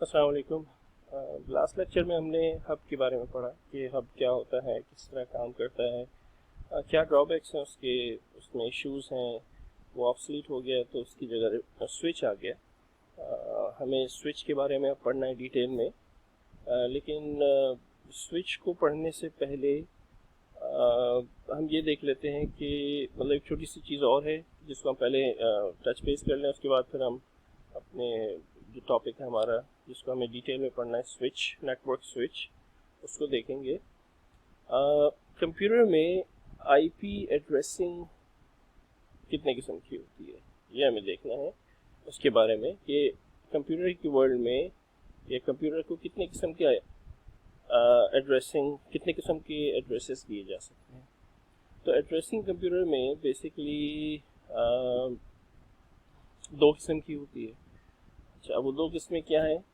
अस्सलाम वालेकुम। Last lecture में हमने हब के बारे में पढ़ा कि हब क्या होता है, किस तरह काम करता है, क्या ड्रॉबैक्स हैं उसके, उसमें इश्यूज हैं। वो ऑब्सलीट हो गया तो उसकी जगह स्विच आ गया। हमें स्विच के बारे में अब पढ़ना है डिटेल में। लेकिन स्विच को पढ़ने से पहले हम ये देख लेते हैं कि मतलब एक छोटी सी चीज़ और है जिसको हम पहले टच बेस कर लें, उसके बाद फिर हम अपने जो टॉपिक है हमारा जिसको हमें डिटेल में पढ़ना है, स्विच, नेटवर्क स्विच, उसको देखेंगे। कंप्यूटर में आईपी एड्रेसिंग कितने किस्म की होती है ये हमें देखना है, उसके बारे में कि कंप्यूटर की वर्ल्ड में या कंप्यूटर को कितने किस्म के एड्रेसिंग, कितने किस्म के एड्रेसेस दिए जा सकते हैं। तो एड्रेसिंग कंप्यूटर में बेसिकली दो किस्म की होती है। अच्छा, वो दो किस्में क्या हैं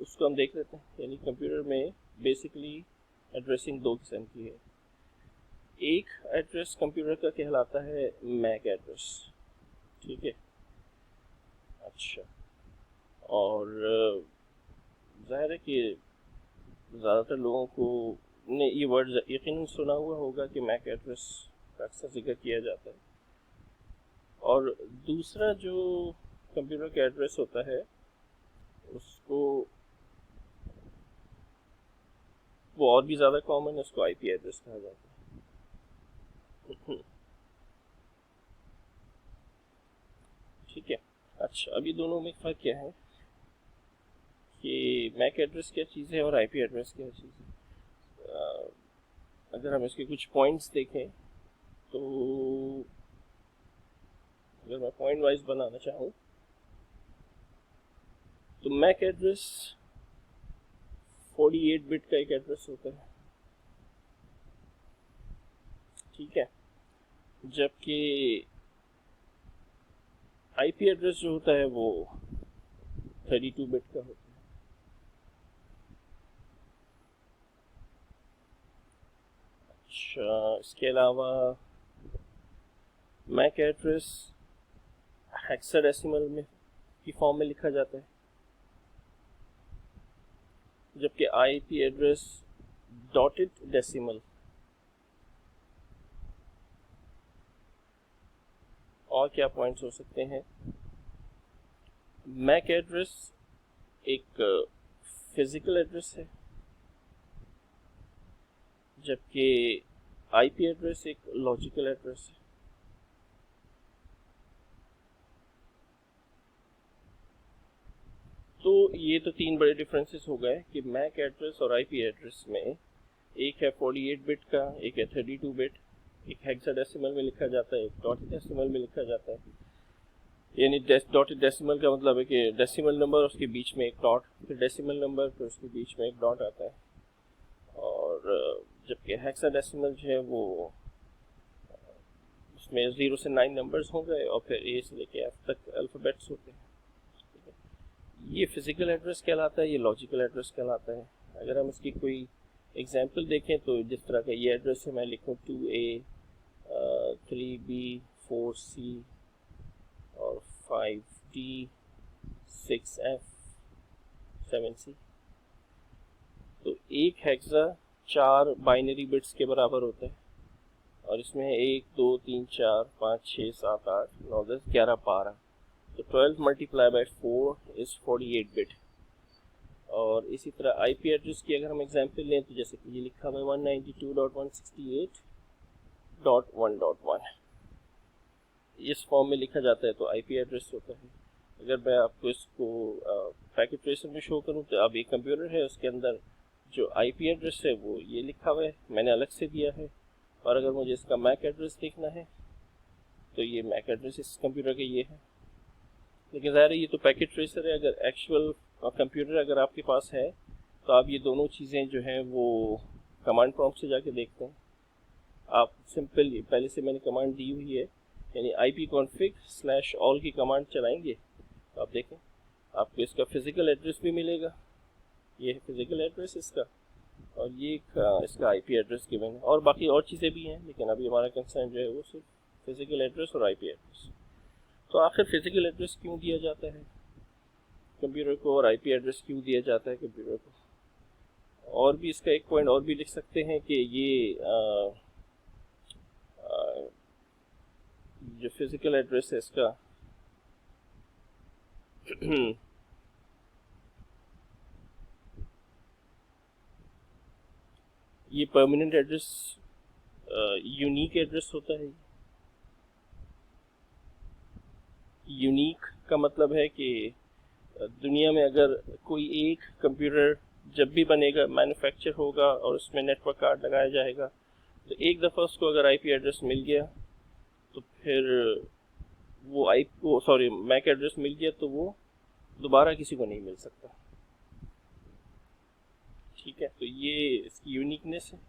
उसको हम देख लेते हैं। यानी कंप्यूटर में बेसिकली एड्रेसिंग दो किस्म की है। एक एड्रेस कंप्यूटर का कहलाता है मैक एड्रेस, ठीक है। अच्छा, और जाहिर है कि ज़्यादातर लोगों को ने ये वर्ड यकीनन सुना हुआ होगा कि मैक एड्रेस का अक्सर जिक्र किया जाता है। और दूसरा जो कंप्यूटर का एड्रेस होता है उसको, वो और भी ज़्यादा कॉमन है, उसको आईपी एड्रेस कहा जाता है। ठीक है। अच्छा, अभी दोनों में फ़र्क क्या है कि मैक एड्रेस क्या चीज़ है और आईपी एड्रेस क्या चीज़ है। अगर हम इसके कुछ पॉइंट्स देखें तो अगर मैं पॉइंट वाइज बनाना चाहूँ तो मैक एड्रेस 48 बिट का एक एड्रेस होता है, ठीक है। जबकि आईपी एड्रेस जो होता है वो 32 बिट का होता है। अच्छा, इसके अलावा मैक एड्रेस हेक्साडेसिमल में की फॉर्म में लिखा जाता है, जबकि आईपी एड्रेस डॉटेड डेसिमल। और क्या पॉइंट्स हो सकते हैं। मैक एड्रेस एक फिजिकल एड्रेस है, जबकि आईपी एड्रेस एक लॉजिकल एड्रेस है। तो ये तो तीन बड़े डिफरेंसेस हो गए कि मैक एड्रेस और आईपी एड्रेस में एक है 48 बिट का, एक है 32 बिट, एक हेक्साडेसिमल में लिखा जाता है, एक डॉटेड डेसिमल में लिखा जाता है। यानी डॉटेड डेसिमल का मतलब है कि डेसिमल नंबर उसके बीच में एक डॉट, फिर डेसिमल नंबर, फिर उसके बीच में एक डॉट आता है। और जबकि हेक्साडेसिमल जो है वो उसमें 0 से 9 नंबर्स हो गए और फिर ए से लेके एफ तक अल्फ़ाबेट्स होते हैं। ये फिजिकल एड्रेस कहलाता है, ये लॉजिकल एड्रेस कहलाता है। अगर हम इसकी कोई एग्जांपल देखें तो जिस तरह का ये एड्रेस है, मैं लिखूँ 2A 3B 4C और 5D 6F 7C, तो एक हेक्सा 4 बाइनरी बिट्स के बराबर होता है। और इसमें 1 2 3 4 5 6 7 8 9 10 11 12, तो 12 मल्टीप्लाई बाई 4 इज़ 48 बिट। और इसी तरह आईपी एड्रेस की अगर हम एग्जांपल लें तो जैसे कि ये लिखा हुआ है 192.168.1.1, इस फॉर्म में लिखा जाता है तो आईपी एड्रेस होता है। अगर मैं आपको इसको पैकेट ट्रेसर में शो करूं तो अब ये कंप्यूटर है, उसके अंदर जो आईपी एड्रेस है वो ये लिखा हुआ है, मैंने अलग से दिया है। और अगर मुझे इसका मैक एड्रेस देखना है तो ये मैक एड्रेस इस कंप्यूटर का ये है। लेकिन ज़ाहिर है ये तो पैकेट ट्रेसर है, अगर एक्चुअल कंप्यूटर अगर आपके पास है तो आप ये दोनों चीज़ें जो हैं वो कमांड प्रॉम्प्ट से जाके देखते हैं। आप सिंपल पहले से मैंने कमांड दी हुई है, यानी ipconfig/all की कमांड चलाएंगे तो आप देखें आपको इसका फिजिकल एड्रेस भी मिलेगा। ये है फिजिकल एड्रेस इसका, और ये इसका आईपी एड्रेस गिवन है। और बाकी और चीज़ें भी हैं, लेकिन अभी हमारा कंसर्न जो है वो सिर्फ फिजिकल एड्रेस और आईपी एड्रेस। तो आखिर फिजिकल एड्रेस क्यों दिया जाता है? कंप्यूटर को और आईपी एड्रेस क्यों दिया जाता है कंप्यूटर को। और भी इसका एक पॉइंट और भी लिख सकते हैं कि ये जो फिजिकल एड्रेस है इसका ये परमानेंट एड्रेस यूनिक एड्रेस होता है। यूनिक का मतलब है कि दुनिया में अगर कोई एक कंप्यूटर जब भी बनेगा, मैन्युफैक्चर होगा और उसमें नेटवर्क कार्ड लगाया जाएगा, तो एक दफ़ा उसको अगर आईपी एड्रेस मिल गया तो फिर वो मैक एड्रेस मिल गया तो वो दोबारा किसी को नहीं मिल सकता। ठीक है, तो ये इसकी यूनिकनेस है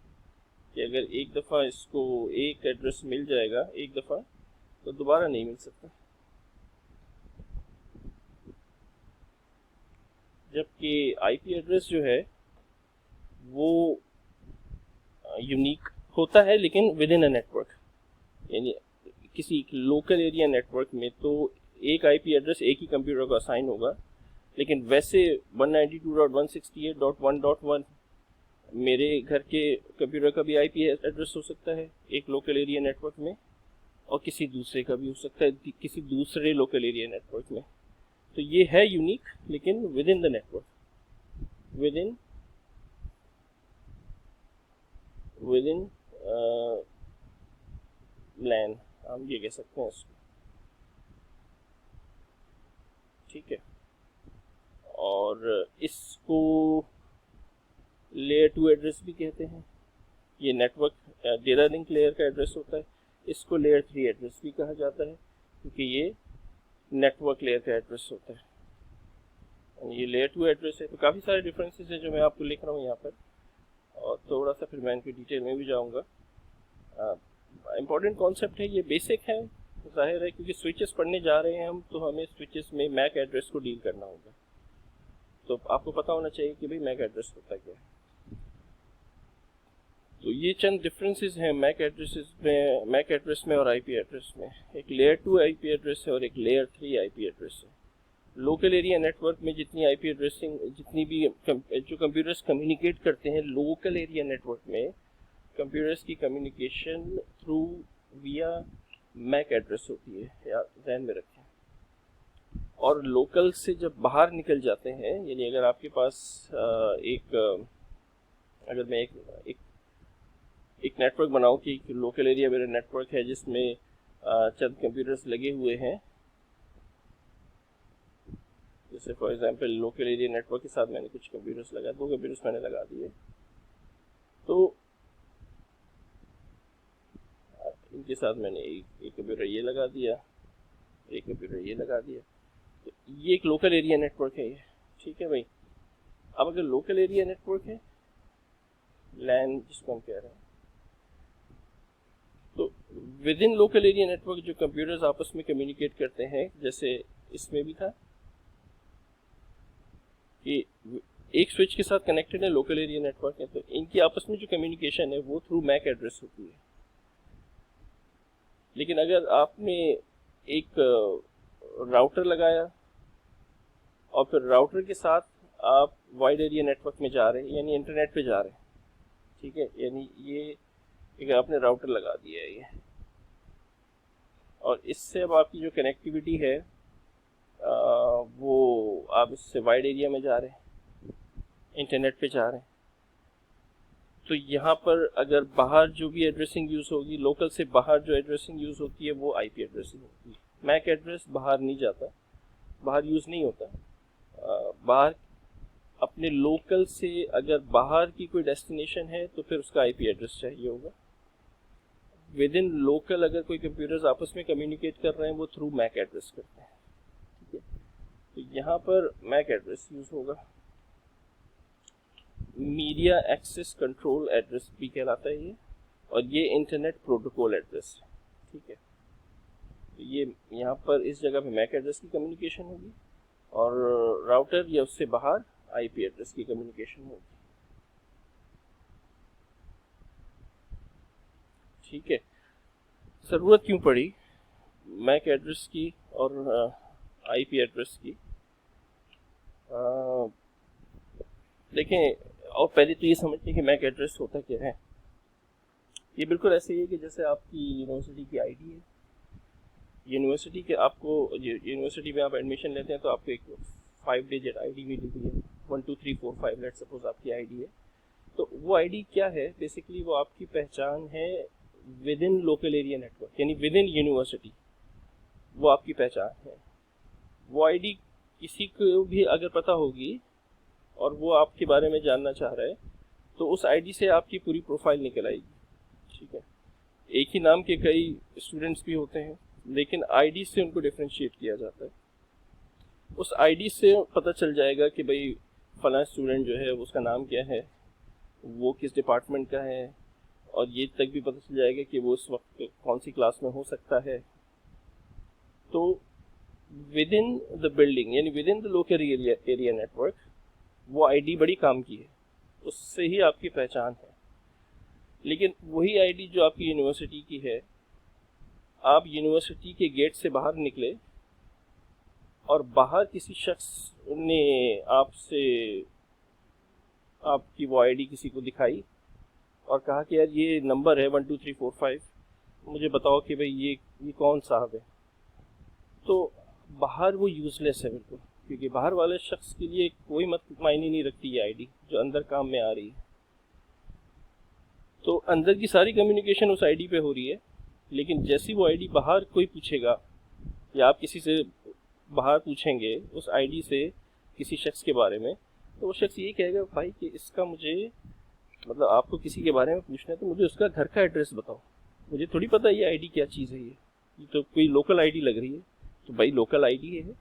कि अगर एक दफ़ा इसको एक एड्रेस मिल जाएगा एक दफ़ा तो दोबारा नहीं मिल सकता। जबकि आईपी एड्रेस जो है वो यूनिक होता है लेकिन विद इन अ नेटवर्क, यानी किसी लोकल एरिया नेटवर्क में तो एक आईपी एड्रेस एक ही कंप्यूटर को असाइन होगा, लेकिन वैसे 192.168.1.1 मेरे घर के कंप्यूटर का भी आईपी एड्रेस हो सकता है एक लोकल एरिया नेटवर्क में, और किसी दूसरे का भी हो सकता है किसी दूसरे लोकल एरिया नेटवर्क में। तो ये है यूनिक लेकिन within the network, within LAN हम ये कह सकते हैं इसको। ठीक है, और इसको लेयर 2 एड्रेस भी कहते हैं। ये नेटवर्क डेटा लिंक लेयर का एड्रेस होता है। इसको लेयर 3 एड्रेस भी कहा जाता है क्योंकि ये नेटवर्क लेयर का एड्रेस होता है। ये लेयर 2 एड्रेस है। तो काफ़ी सारे डिफरेंसेस हैं जो मैं आपको लिख रहा हूँ यहाँ पर, और थोड़ा सा फिर मैं इनकी डिटेल में भी जाऊँगा। इम्पॉर्टेंट कॉन्सेप्ट है, ये बेसिक है, जाहिर है क्योंकि स्विचेस पढ़ने जा रहे हैं हम, तो हमें स्विचेस में मैक एड्रेस को डील करना होगा। तो आपको पता होना चाहिए कि भाई मैक एड्रेस होता क्या है। तो ये चंद डिफरेंसेस हैं मैक एड्रेस में और आईपी एड्रेस में। एक लेयर 2 आईपी एड्रेस है और एक लेयर 3 आईपी एड्रेस है। लोकल एरिया नेटवर्क में जितनी आईपी एड्रेसिंग, जितनी भी जो कंप्यूटर्स कम्युनिकेट करते हैं लोकल एरिया नेटवर्क में, कंप्यूटर्स की कम्युनिकेशन थ्रू विया मैक एड्रेस होती है, या ध्यान में रखें। और लोकल से जब बाहर निकल जाते हैं, यानी अगर आपके पास अगर मैं एक नेटवर्क बनाऊं कि लोकल एरिया मेरा नेटवर्क है जिसमें चंद कंप्यूटर्स लगे हुए हैं, जैसे for example local area network के साथ मैंने कुछ कंप्यूटर्स लगाए, 2 कंप्यूटर्स मैंने लगा दिए, तो इनके साथ मैंने एक कंप्यूटर ये लगा दिया, एक कंप्यूटर ये लगा दिया, तो ये एक लोकल एरिया नेटवर्क है ये। ठीक है भाई, अब अगर लोकल एरिया नेटवर्क है, लैन जिसको हम कह रहे हैं, तो with in local area network जो कंप्यूटर्स आपस में कम्युनिकेट करते हैं, जैसे इसमें भी था कि एक स्विच के साथ कनेक्टेड है, लोकल एरिया नेटवर्क है, तो इनकी आपस में जो कम्युनिकेशन है वो थ्रू मैक एड्रेस होती है। लेकिन अगर आपने एक राउटर लगाया और फिर राउटर के साथ आप वाइड एरिया नेटवर्क में जा रहे हैं, यानी इंटरनेट पे जा रहे हैं, ठीक है, यानी ये एक आपने राउटर लगा दिया है ये, और इससे अब आपकी जो कनेक्टिविटी है वो आप इससे वाइड एरिया में जा रहे हैं, इंटरनेट पे जा रहे हैं, तो यहाँ पर अगर बाहर जो भी एड्रेसिंग यूज़ होगी, लोकल से बाहर जो एड्रेसिंग यूज़ होती है वो आईपी एड्रेसिंग होती है। मैक एड्रेस बाहर नहीं जाता, बाहर यूज़ नहीं होता। बाहर अपने लोकल से अगर बाहर की कोई डेस्टिनेशन है तो फिर उसका आईपी एड्रेस चाहिए होगा। विद इन लोकल अगर कोई कंप्यूटर्स आपस में कम्युनिकेट कर रहे हैं वो थ्रू मैक एड्रेस करते हैं। ठीक है, तो यहाँ पर मैक एड्रेस यूज़ होगा। मीडिया एक्सेस कंट्रोल एड्रेस भी कहलाता है ये, और ये इंटरनेट प्रोटोकॉल एड्रेस है। ठीक है, तो ये यहाँ पर इस जगह पे मैक एड्रेस की कम्युनिकेशन होगी और राउटर या उससे बाहर आईपी एड्रेस की कम्युनिकेशन होगी। ठीक है, ज़रूरत क्यों पड़ी मैक एड्रेस की और आईपी एड्रेस की? अ, देखें, और पहले तो ये समझते हैं कि मैक एड्रेस होता क्या है। ये बिल्कुल ऐसे ही है कि जैसे आपकी यूनिवर्सिटी की आईडी है। यूनिवर्सिटी के आपको यूनिवर्सिटी में आप एडमिशन लेते हैं तो आपको एक 5 डिजिट आईडी मिली हुई है, 1 2 3 4 5, लेट सपोज आपकी आईडी है। तो वो आईडी क्या है, बेसिकली वो आपकी पहचान है with in local area network, यानी विद इन यूनिवर्सिटी, वो आपकी पहचान है। वो आईडी किसी को भी अगर पता होगी और वो आपके बारे में जानना चाह रहा है तो उस आईडी से आपकी पूरी प्रोफाइल निकल आएगी। ठीक है, एक ही नाम के कई स्टूडेंट्स भी होते हैं, लेकिन आईडी से उनको डिफ्रेंशिएट किया जाता है। उस आईडी से पता चल जाएगा कि भाई फलां स्टूडेंट जो है उसका नाम क्या है, वो किस डिपार्टमेंट का है, और ये तक भी पता चल जाएगा कि वो उस वक्त कौन सी क्लास में हो सकता है। तो विद इन द बिल्डिंग, यानी with in the local area network, वो आईडी बड़ी काम की है, उससे ही आपकी पहचान है। लेकिन वही आईडी जो आपकी यूनिवर्सिटी की है, आप यूनिवर्सिटी के गेट से बाहर निकले और बाहर किसी शख्स ने आपसे आपकी वो आईडी किसी को दिखाई और कहा कि यार ये नंबर है 1 2 3 4 5, मुझे बताओ कि भाई ये कौन साहब है, तो बाहर वो यूज़लेस है बिल्कुल, क्योंकि बाहर वाले शख्स के लिए कोई मायने नहीं रखती ये आईडी जो अंदर काम में आ रही है। तो अंदर की सारी कम्युनिकेशन उस आईडी पे हो रही है, लेकिन जैसी वो आईडी बाहर कोई पूछेगा या आप किसी से बाहर पूछेंगे उस आईडी से किसी शख्स के बारे में, तो वो शख्स ये कहेगा भाई कि इसका मुझे, मतलब आपको किसी के बारे में पूछना है तो मुझे उसका घर का एड्रेस बताओ, मुझे थोड़ी पता ये आईडी क्या चीज़ है, ये तो कोई लोकल आईडी लग रही है। तो भाई लोकल आईडी है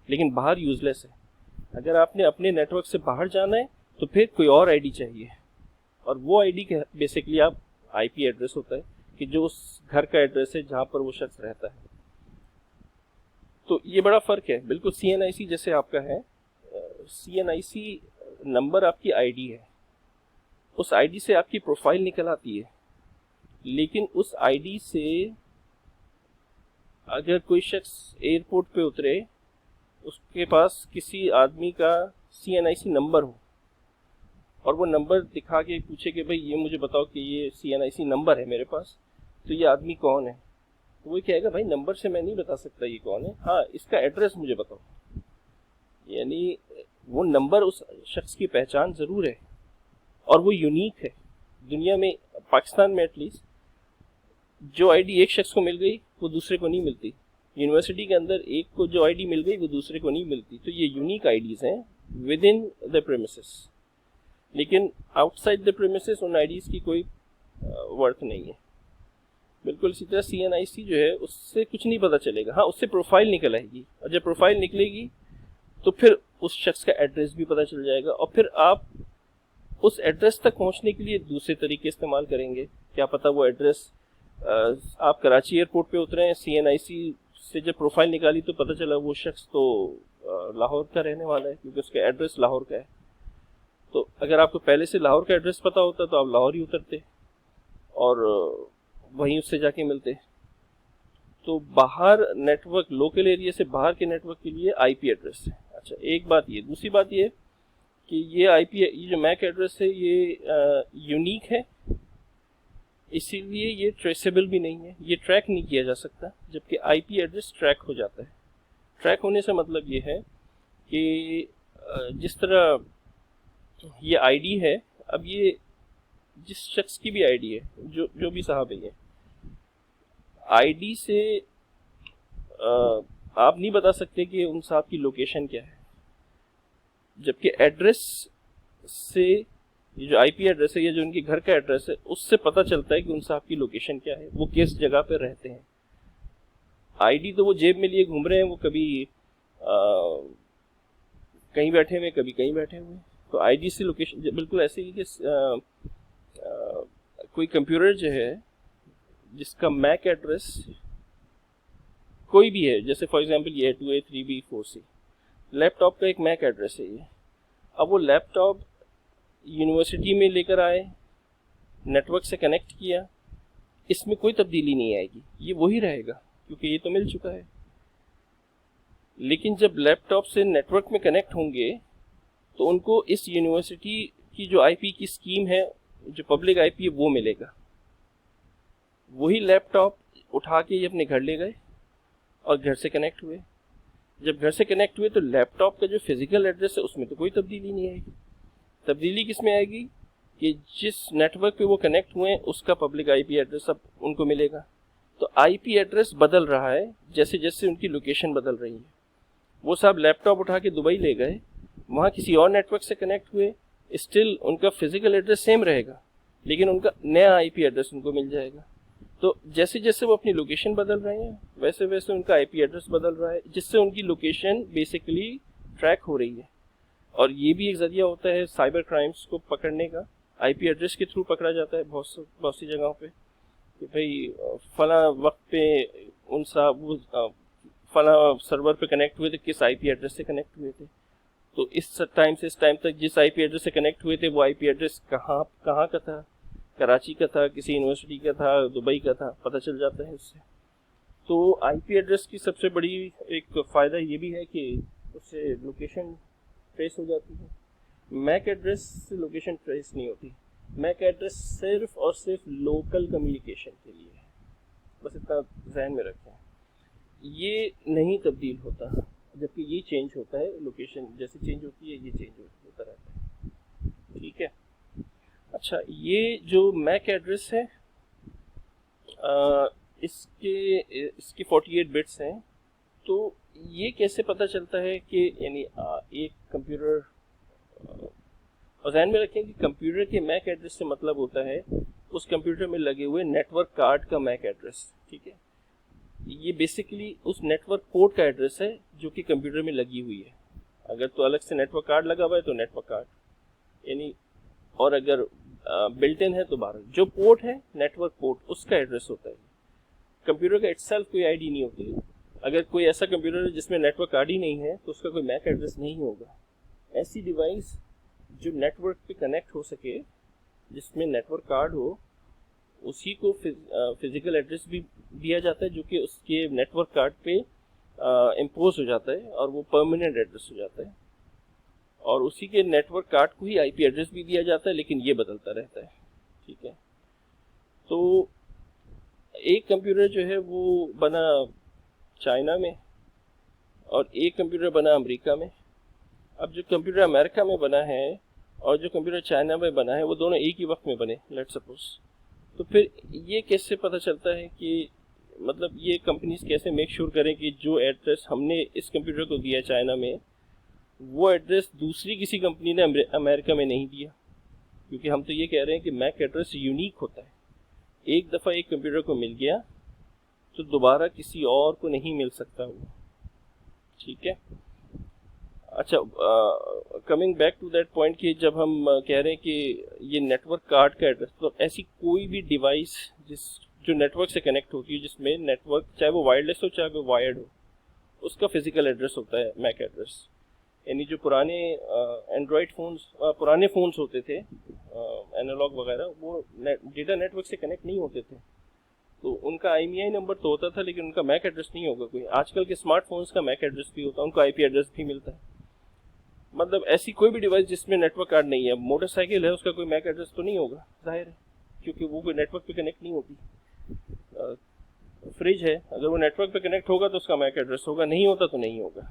लेकिन बाहर यूज़लेस है। अगर आपने अपने नेटवर्क से बाहर जाना है तो फिर कोई और आईडी चाहिए, और वो आईडी बेसिकली आप आईपी एड्रेस होता है कि जो उस घर का एड्रेस है जहाँ पर वो शख्स रहता है। तो ये बड़ा फ़र्क है, बिल्कुल CNIC जैसे आपका है। CNIC नंबर आपकी आईडी है, उस आईडी से आपकी प्रोफाइल निकल आती है, लेकिन उस आईडी से अगर कोई शख्स एयरपोर्ट पे उतरे, उसके पास किसी आदमी का CNIC नंबर हो और वो नंबर दिखा के पूछे कि भाई ये मुझे बताओ कि ये CNIC नंबर है मेरे पास, तो ये आदमी कौन है, तो वो कहेगा भाई नंबर से मैं नहीं बता सकता ये कौन है, हाँ इसका एड्रेस मुझे बताओ। यानी वो नंबर उस शख्स की पहचान ज़रूर है और वो यूनिक है दुनिया में, पाकिस्तान में एटलीस्ट। जो आईडी एक शख्स को मिल गई वो दूसरे को नहीं मिलती, यूनिवर्सिटी के अंदर एक को जो आईडी मिल गई वो दूसरे को नहीं मिलती। तो ये यूनिक आईडीज़ हैं विद इन द प्रेमिसेस, लेकिन आउटसाइड द प्रेमिसेस उन आईडीज़ की कोई वर्थ नहीं है। बिल्कुल इसी तरह CNIC जो है उससे कुछ नहीं पता चलेगा, हाँ उससे प्रोफाइल निकल आएगी, और जब प्रोफाइल निकलेगी तो फिर उस शख्स का एड्रेस भी पता चल जाएगा, और फिर आप उस एड्रेस तक पहुंचने के लिए दूसरे तरीके इस्तेमाल करेंगे। क्या पता वो एड्रेस, आप कराची एयरपोर्ट पे उतरे हैं, CNIC से जब प्रोफाइल निकाली तो पता चला वो शख्स तो लाहौर का रहने वाला है, क्योंकि उसका एड्रेस लाहौर का है। तो अगर आपको पहले से लाहौर का एड्रेस पता होता तो आप लाहौर ही उतरते और वहीं उससे जाके मिलते। तो बाहर नेटवर्क, लोकल एरिया से बाहर के नेटवर्क के लिए आईपी एड्रेस है। अच्छा, एक बात ये, दूसरी बात ये कि ये जो मैक एड्रेस है ये यूनिक है, इसीलिए ये ट्रेसेबल भी नहीं है, ये ट्रैक नहीं किया जा सकता, जबकि आईपी एड्रेस ट्रैक हो जाता है। ट्रैक होने से मतलब ये है कि जिस तरह ये आईडी है, अब ये जिस शख्स की भी आईडी है, जो भी साहब है, ये आईडी से आप नहीं बता सकते कि उन साहब की लोकेशन क्या है, जबकि एड्रेस से, ये जो आईपी एड्रेस है, ये जो उनके घर का एड्रेस है, उससे पता चलता है कि उन साहब की लोकेशन क्या है, वो किस जगह पे रहते हैं। आईडी तो वो जेब में लिए घूम रहे हैं, वो कभी कहीं बैठे हुए, कभी कहीं बैठे हुए। तो आईडी से लोकेशन बिल्कुल ऐसे ही कि कोई कंप्यूटर जो है जिसका मैक एड्रेस कोई भी है, जैसे फॉर एग्जांपल ये 2A 3B 4C, लैपटॉप का एक मैक एड्रेस है ये। अब वो लैपटॉप यूनिवर्सिटी में लेकर आए, नेटवर्क से कनेक्ट किया, इसमें कोई तब्दीली नहीं आएगी, ये वही रहेगा क्योंकि ये तो मिल चुका है। लेकिन जब लैपटॉप से नेटवर्क में कनेक्ट होंगे तो उनको इस यूनिवर्सिटी की जो आईपी की स्कीम है, जो पब्लिक आईपी है, वो मिलेगा। वही लैपटॉप उठा के ये अपने घर ले गए और घर से कनेक्ट हुए। जब घर से कनेक्ट हुए तो लैपटॉप का जो फिजिकल एड्रेस है उसमें तो कोई तब्दीली नहीं आएगी। तब्दीली किस में आएगी कि जिस नेटवर्क पे वो कनेक्ट हुए हैं उसका पब्लिक आईपी एड्रेस अब उनको मिलेगा। तो आईपी एड्रेस बदल रहा है जैसे जैसे उनकी लोकेशन बदल रही है। वो साहब लैपटॉप उठा के दुबई ले गए, वहाँ किसी और नेटवर्क से कनेक्ट हुए, स्टिल उनका फिजिकल एड्रेस सेम रहेगा, लेकिन उनका नया आईपी एड्रेस उनको मिल जाएगा। तो जैसे जैसे वो अपनी लोकेशन बदल रहे हैं वैसे वैसे उनका आईपी एड्रेस बदल रहा है, जिससे उनकी लोकेशन बेसिकली ट्रैक हो रही है। और ये भी एक जरिया होता है साइबर क्राइम्स को पकड़ने का। आईपी एड्रेस के थ्रू पकड़ा जाता है बहुत सी जगहों पे कि भाई फला वक्त पे उन साहब फला सर्वर पे कनेक्ट हुए थे, किस आईपी एड्रेस से कनेक्ट हुए थे, तो इस टाइम से इस टाइम तक जिस आईपी एड्रेस से कनेक्ट हुए थे वो आईपी एड्रेस कहाँ का था, कराची का था, किसी यूनिवर्सिटी का था, दुबई का था, पता चल जाता है इससे। तो आईपी एड्रेस की सबसे बड़ी एक फ़ायदा ये भी है कि उससे लोकेशन ट्रेस हो जाती है। मैक एड्रेस से लोकेशन ट्रेस नहीं होती। मैक एड्रेस सिर्फ और सिर्फ लोकल कम्युनिकेशन के लिए है, बस इतना ध्यान में रखें। ये नहीं तब्दील होता, जबकि ये चेंज होता है, लोकेशन जैसे चेंज होती है ये चेंज होता रहता है। ठीक है। अच्छा, ये जो मैक एड्रेस है इसके 48 बिट्स हैं। तो ये कैसे पता चलता है कि यानी एक कंप्यूटर, और ध्यान में रखें कि कंप्यूटर के मैक एड्रेस से मतलब होता है उस कंप्यूटर में लगे हुए नेटवर्क कार्ड का मैक एड्रेस। ठीक है, ये बेसिकली उस नेटवर्क पोर्ट का एड्रेस है जो कि कंप्यूटर में लगी हुई है। अगर तो अलग से नेटवर्क कार्ड लगा हुआ है तो नेटवर्क कार्ड यानी, और अगर बिल्ट इन है तो बाहर जो पोर्ट है नेटवर्क पोर्ट उसका एड्रेस होता है। कंप्यूटर का इटसेल्फ कोई आईडी नहीं होती है। अगर कोई ऐसा कंप्यूटर है जिसमें नेटवर्क कार्ड ही नहीं है तो उसका कोई मैक एड्रेस नहीं होगा। ऐसी डिवाइस जो नेटवर्क पे कनेक्ट हो सके, जिसमें नेटवर्क कार्ड हो, उसी को फिजिकल एड्रेस भी दिया जाता है जो कि उसके नेटवर्क कार्ड पे इम्पोज हो जाता है और वो परमानेंट एड्रेस हो जाता है। और उसी के नेटवर्क कार्ड को ही आईपी एड्रेस भी दिया जाता है, लेकिन ये बदलता रहता है। ठीक है। तो एक कंप्यूटर जो है वो बना चाइना में और एक कंप्यूटर बना अमेरिका में। अब जो कंप्यूटर अमेरिका में बना है और जो कंप्यूटर चाइना में बना है वो दोनों एक ही वक्त में बने, लेट्स सपोज। तो फिर ये कैसे पता चलता है कि मतलब ये कंपनीज कैसे मेक श्योर करें कि जो एड्रेस हमने इस कंप्यूटर को दिया चाइना में वो एड्रेस दूसरी किसी कंपनी ने अमेरिका में नहीं दिया? क्योंकि हम तो ये कह रहे हैं कि मैक एड्रेस यूनिक होता है। एक दफ़ा एक कंप्यूटर को मिल गया तो दोबारा किसी और को नहीं मिल सकता वो। ठीक है। अच्छा, coming back to that point कि जब हम कह रहे हैं कि ये नेटवर्क कार्ड का एड्रेस, तो ऐसी कोई भी डिवाइस जो नेटवर्क से कनेक्ट होती है, जिसमें नेटवर्क चाहे वो वायरलेस हो चाहे वो वायर्ड हो, उसका फिजिकल एड्रेस होता है मैक एड्रेस। यानी जो पुराने एंड्रॉयड फ़ोन्स, पुराने फ़ोन्स होते थे एनालॉग वगैरह, वो डेटा नेटवर्क से कनेक्ट नहीं होते थे, तो उनका IMEI नंबर तो होता था लेकिन उनका मैक एड्रेस नहीं होगा कोई। आजकल के स्मार्टफोन्स का मैक एड्रेस भी होता है, उनको IP एड्रेस भी मिलता है। मतलब ऐसी कोई भी डिवाइस जिसमें नेटवर्क कार्ड नहीं है, मोटरसाइकिल है उसका कोई मैक एड्रेस तो नहीं होगा, जाहिर है, क्योंकि वो कोई नेटवर्क पे कनेक्ट नहीं होती। फ्रिज है, अगर वो नेटवर्क पे कनेक्ट होगा तो उसका मैक एड्रेस होगा, नहीं होता तो नहीं होगा।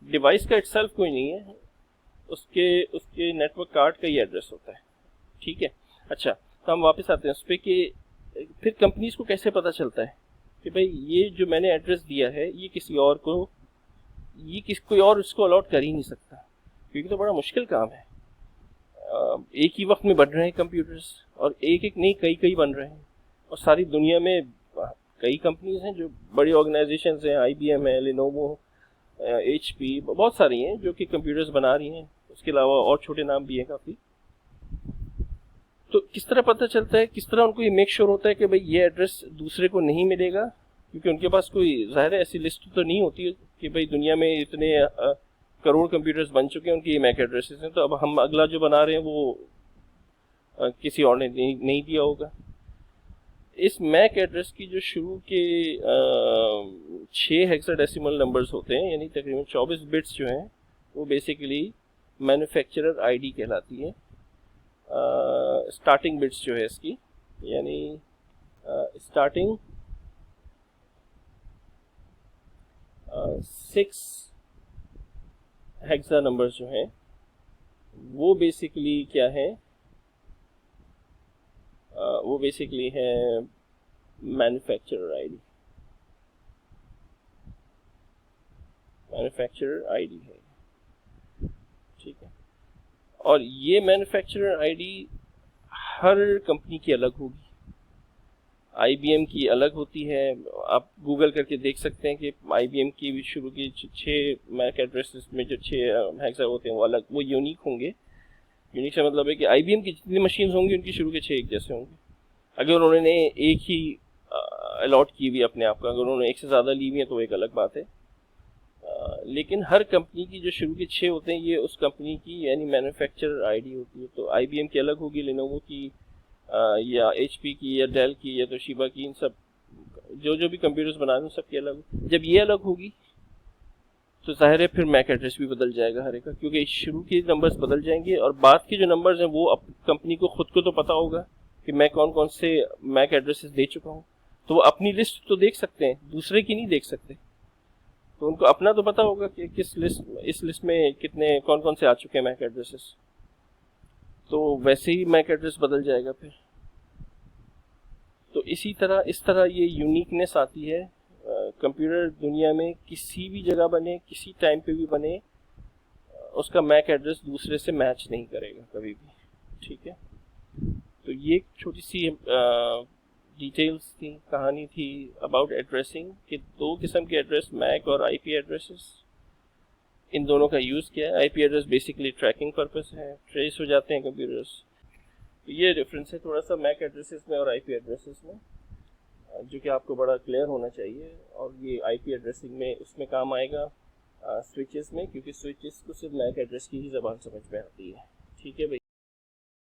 डिवाइस का इटसेल्फ कोई नहीं है, उसके नेटवर्क कार्ड का ही एड्रेस होता है। ठीक है। अच्छा, तो हम वापस आते हैं उस पर कि फिर कंपनीज को कैसे पता चलता है कि भाई ये जो मैंने एड्रेस दिया है ये किसी और को, कोई और इसको अलॉट कर ही नहीं सकता, क्योंकि तो बड़ा मुश्किल काम है। एक ही वक्त में बन रहे हैं कंप्यूटर्स, और एक एक नहीं कई बन रहे हैं, और सारी दुनिया में कई कंपनीज हैं जो बड़ी ऑर्गेनाइजेशंस हैं, IBM है, लेनोवो, HP, बहुत सारी हैं जो कि कंप्यूटर्स बना रही हैं। उसके अलावा और छोटे नाम भी हैं काफ़ी। तो किस तरह पता चलता है, किस तरह उनको ये मेक श्योर होता है कि भाई ये एड्रेस दूसरे को नहीं मिलेगा? क्योंकि उनके पास कोई ज़ाहिर ऐसी लिस्ट तो नहीं होती कि भाई दुनिया में इतने करोड़ कंप्यूटर्स बन चुके हैं, उनकी ये मैक एड्रेसेस हैं, तो अब हम अगला जो बना रहे हैं वो किसी और ने नहीं दिया होगा। इस मैक एड्रेस की जो शुरू के 6 हेक्साडेसिमल नंबर्स होते हैं, यानी तकरीबन 24 बिट्स जो हैं, वो बेसिकली मैन्युफैक्चरर आईडी कहलाती है। स्टार्टिंग बिट्स जो है इसकी, यानी स्टार्टिंग 6 हेक्सा नंबर्स जो हैं वो बेसिकली क्या है, वो बेसिकली है मैन्युफैक्चरर आईडी। मैन्युफैक्चरर आईडी है, ठीक है। और ये मैन्युफैक्चरर आईडी हर कंपनी की अलग होगी। IBM की अलग होती है, आप गूगल करके देख सकते हैं कि IBM की भी शुरू की 6 मैक एड्रेसेस में जो 6 हेक्सा होते हैं वो अलग, वो यूनिक होंगे। यूनिक से मतलब है कि IBM की जितनी मशीन होंगी उनकी शुरू के 6 एक जैसे होंगे। अगर उन्होंने एक ही अलॉट की हुई अपने आप का, अगर उन्होंने एक से ज़्यादा ली हुई है तो एक अलग बात है। लेकिन हर कंपनी की जो शुरू के 6 होते हैं ये उस कंपनी की यानी मैन्युफैक्चरर आईडी होती है। तो IBM की अलग होगी, लेनोवो की या HP की या डेल की या तोशिबा की, इन सब जो भी कंप्यूटर्स बना रहे हैं सबकी अलग। जब ये अलग होगी तो जाहिर है फिर मैक एड्रेस भी बदल जाएगा हर एक का, क्योंकि शुरू के नंबर्स बदल जाएंगे और बाद के जो नंबर्स हैं वो अब कंपनी को खुद को तो पता होगा कि मैं कौन कौन से मैक एड्रेसेस दे चुका हूँ, तो वो अपनी लिस्ट तो देख सकते हैं, दूसरे की नहीं देख सकते। तो उनको अपना तो पता होगा कि किस लिस्ट, इस लिस्ट में कितने कौन कौन से आ चुके हैं मैक एड्रेसेस, तो वैसे ही मैक एड्रेस बदल जाएगा फिर। तो इस तरह ये यूनिकनेस आती है। कंप्यूटर दुनिया में किसी भी जगह बने, किसी टाइम पे भी बने, उसका मैक एड्रेस दूसरे से मैच नहीं करेगा कभी भी, ठीक है। तो ये एक छोटी सी डिटेल्स थी, कहानी थी अबाउट एड्रेसिंग कि 2 किस्म के एड्रेस, मैक और IP एड्रेसेस, इन दोनों का यूज़ किया है। IP address basically tracking purpose है, ट्रेस हो जाते हैं कंप्यूटर्स। तो ये डिफरेंस है थोड़ा सा मैक एड्रेसेस में और IP एड्रेसेस में, जो कि आपको बड़ा क्लियर होना चाहिए। और ये IP एड्रेसिंग में उसमें काम आएगा स्विचेस में, क्योंकि स्विचेस को सिर्फ मैक एड्रेस की ही ज़बान समझ में आती है, ठीक है भाई।